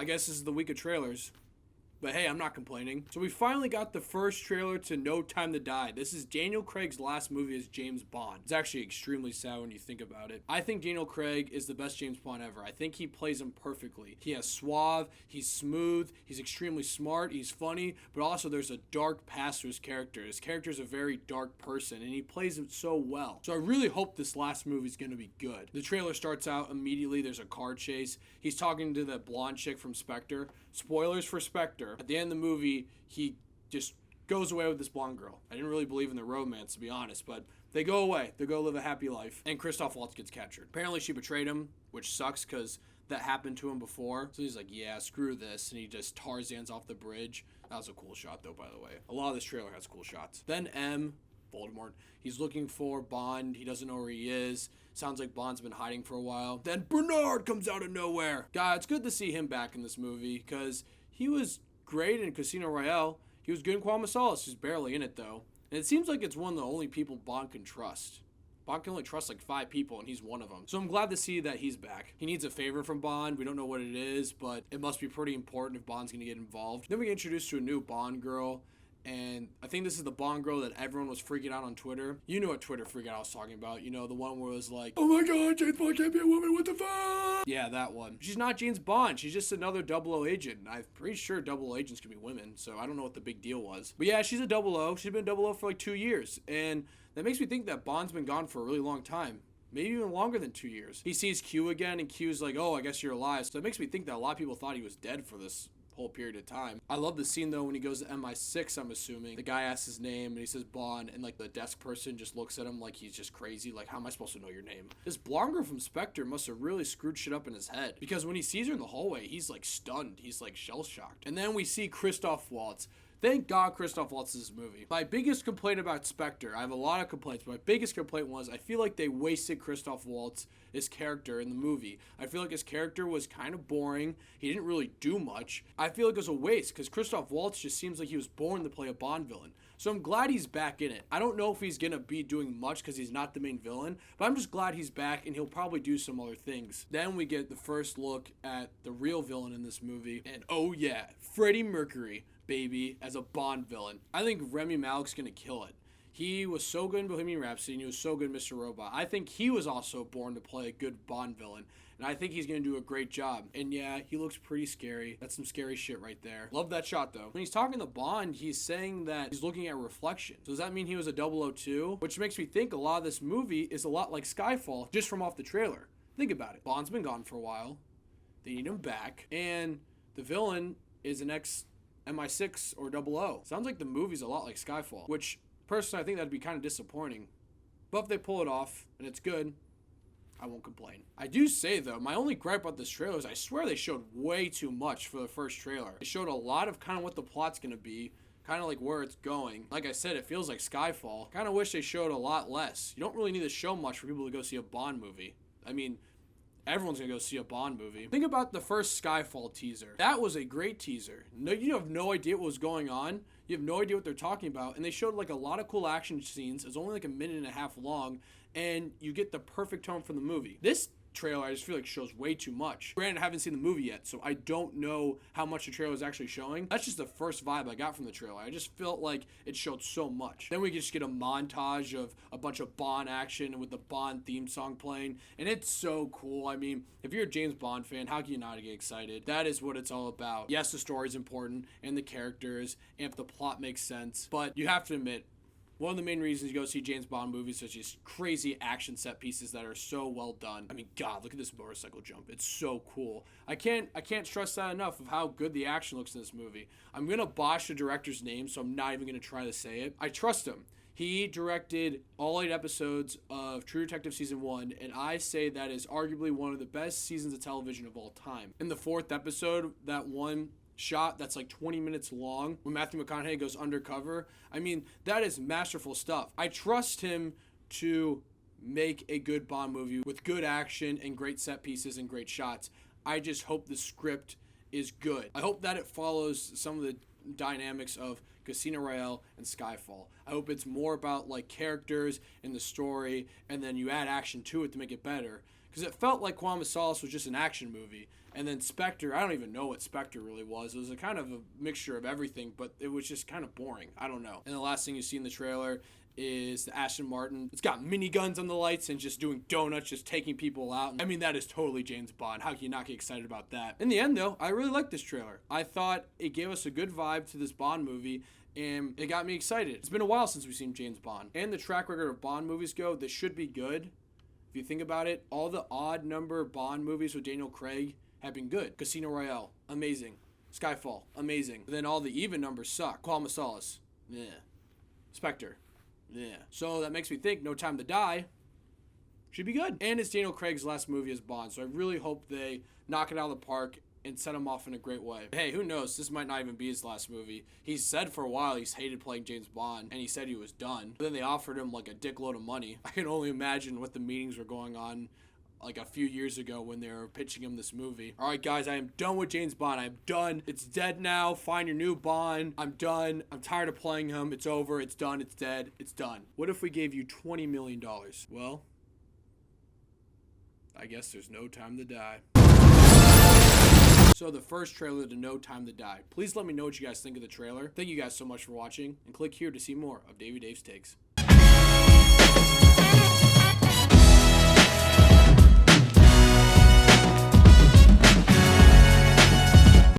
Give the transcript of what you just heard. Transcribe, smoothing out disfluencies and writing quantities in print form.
I guess this is the week of trailers. But hey, I'm not complaining. So we finally got the first trailer to No Time to Die. This is Daniel Craig's last movie as James Bond. It's actually extremely sad when you think about it. I think Daniel Craig is the best James Bond ever. I think he plays him perfectly. He has suave, he's smooth, he's extremely smart, he's funny, but also there's a dark past to his character. His character is a very dark person, and he plays it so well. So I really hope this last movie is going to be good. The trailer starts out immediately. There's a car chase. He's talking to that blonde chick from Spectre. Spoilers for Spectre. At the end of the movie, he just goes away with this blonde girl. I didn't really believe in their romance, to be honest, but they go away. They go live a happy life. And Christoph Waltz gets captured. Apparently she betrayed him, which sucks because that happened to him before. So he's like, yeah, screw this. And he just Tarzan's off the bridge. That was a cool shot, though, by the way. A lot of this trailer has cool shots. Then M, Voldemort, he's looking for Bond. He doesn't know where he is. Sounds like Bond's been hiding for a while. Then Bernard comes out of nowhere. God, it's good to see him back in this movie because he was great in Casino Royale. He was good in Quantum of Solace. He's barely in it, though. And it seems like it's one of the only people Bond can trust. Bond can only trust like 5 people, and he's one of them. So I'm glad to see that he's back. He needs a favor from Bond. We don't know what it is, but it must be pretty important if Bond's going to get involved. Then we get introduced to a new Bond girl. And I think this is the Bond girl that everyone was freaking out on Twitter. You know what Twitter freak out I was talking about. You know, the one where it was like, oh my god, James Bond can't be a woman, what the fuck? Yeah, that one. She's not James Bond. She's just another 00 agent. I'm pretty sure 00 agents can be women, so I don't know what the big deal was. But yeah, she's a 00. She's been 00 for like 2 years. And that makes me think that Bond's been gone for a really long time. Maybe even longer than 2 years. He sees Q again, and Q's like, oh, I guess you're alive. So it makes me think that a lot of people thought he was dead for this whole period of time. I love the scene though when he goes to MI6, I'm assuming. The guy asks his name and he says Bond, and like the desk person just looks at him like he's just crazy. Like, how am I supposed to know your name? This blonde girl from Spectre must have really screwed shit up in his head, because when he sees her in the hallway, he's like stunned. He's like shell-shocked. And then we see Christoph Waltz. Thank God Christoph Waltz is this movie. My biggest complaint about Spectre, I have a lot of complaints, but my biggest complaint was I feel like they wasted Christoph Waltz, his character, in the movie. I feel like his character was kind of boring. He didn't really do much. I feel like it was a waste because Christoph Waltz just seems like he was born to play a Bond villain. So I'm glad he's back in it. I don't know if he's going to be doing much because he's not the main villain, but I'm just glad he's back and he'll probably do some other things. Then we get the first look at the real villain in this movie. And oh yeah, Freddie Mercury, baby, as a Bond villain. I think Rami Malek's gonna kill it. He was so good in Bohemian Rhapsody, and he was so good in Mr. Robot. I think he was also born to play a good Bond villain, and I think he's gonna do a great job. And yeah, he looks pretty scary. That's some scary shit right there. Love that shot though. When he's talking to Bond, he's saying that he's looking at reflection. So does that mean he was a 002? Which makes me think a lot of this movie is a lot like Skyfall, just from off the trailer. Think about it. Bond's been gone for a while. They need him back, and the villain is an ex MI6 or 00. Sounds like the movie's a lot like Skyfall, which personally I think that'd be kind of disappointing. But if they pull it off and it's good, I won't complain. I do say though, my only gripe about this trailer is I swear they showed way too much for the first trailer. They showed a lot of kind of what the plot's gonna be, kind of like where it's going. Like I said, it feels like Skyfall. Kind of wish they showed a lot less. You don't really need to show much for people to go see a Bond movie. I mean, everyone's gonna go see a Bond movie. Think about the first Skyfall teaser. That was a great teaser. No, you have no idea what was going on. You have no idea what they're talking about. And they showed like a lot of cool action scenes. It's only like a minute and a half long. And you get the perfect tone from the movie. This trailer, I just feel like shows way too much. Granted, I haven't seen the movie yet, so I don't know how much the trailer is actually showing. That's just the first vibe I got from the trailer. I just felt like it showed so much. Then we just get a montage of a bunch of Bond action with the Bond theme song playing, and it's so cool. I mean, if you're a James Bond fan, how can you not get excited? That is what it's all about. Yes, the story's important, and the characters, and if the plot makes sense, but you have to admit, one of the main reasons you go see James Bond movies is just crazy action set pieces that are so well done. I mean, God, look at this motorcycle jump. It's so cool. I can't stress that enough of how good the action looks in this movie. I'm going to botch the director's name, so I'm not even going to try to say it. I trust him. He directed all 8 episodes of True Detective Season 1, and I say that is arguably one of the best seasons of television of all time. In the 4th episode, that one shot that's like 20 minutes long when Matthew McConaughey goes undercover, I mean, that is masterful stuff. I trust him to make a good Bond movie with good action and great set pieces and great shots. I just hope the script is good. I hope that it follows some of the dynamics of Casino Royale and Skyfall. I hope it's more about like characters and the story, and then you add action to it to make it better. because it felt like Quantum of Solace was just an action movie. And then Spectre, I don't even know what Spectre really was. It was a kind of a mixture of everything, but it was just kind of boring. I don't know. And the last thing you see in the trailer is the Aston Martin. It's got miniguns on the lights and just doing donuts, just taking people out. I mean, that is totally James Bond. How can you not get excited about that? In the end, though, I really liked this trailer. I thought it gave us a good vibe to this Bond movie, and it got me excited. It's been a while since we've seen James Bond. And the track record of Bond movies go, this should be good. If you think about it, all the odd number Bond movies with Daniel Craig have been good. Casino Royale, amazing. Skyfall, amazing. But then all the even numbers suck. Quantum of Solace, yeah. Spectre, yeah. So that makes me think No Time to Die should be good. And it's Daniel Craig's last movie as Bond, so I really hope they knock it out of the park and set him off in a great way. Hey, who knows? This might not even be his last movie. He said for a while he's hated playing James Bond, and he said he was done. But then they offered him like a dickload of money. I can only imagine what the meetings were going on like a few years ago when they were pitching him this movie. All right, guys, I am done with James Bond. I'm done. It's dead now. Find your new Bond. I'm done. I'm tired of playing him. It's over. It's done. It's dead. It's done. What if we gave you $20 million? Well, I guess there's no time to die. So the first trailer to No Time to Die. Please let me know what you guys think of the trailer. Thank you guys so much for watching, and click here to see more of Davey Dave's Takes.